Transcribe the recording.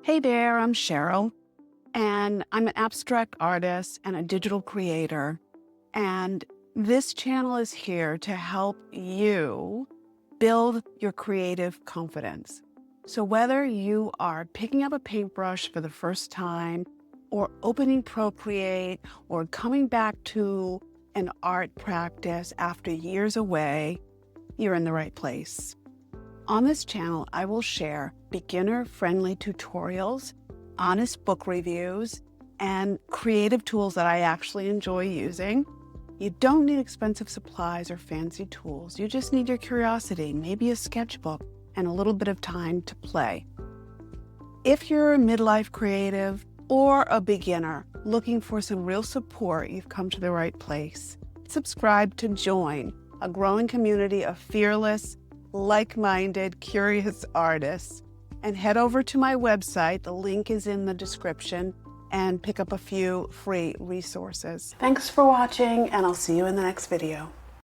Hey there, I'm Cheryl, and I'm an abstract artist and a digital creator. And this channel is here to help you build your creative confidence. So whether you are picking up a paintbrush for the first time, or opening Procreate, or coming back to an art practice after years away, you're in the right place. On this channel, I will share beginner-friendly tutorials, honest book reviews, and creative tools that I actually enjoy using. You don't need expensive supplies or fancy tools. You just need your curiosity, maybe a sketchbook, and a little bit of time to play. If you're a midlife creative or a beginner looking for some real support, you've come to the right place. Subscribe to join a growing community of fearless, like-minded, curious artists, and head over to my website. The link is in the description, and pick up a few free resources. Thanks for watching, and I'll see you in the next video.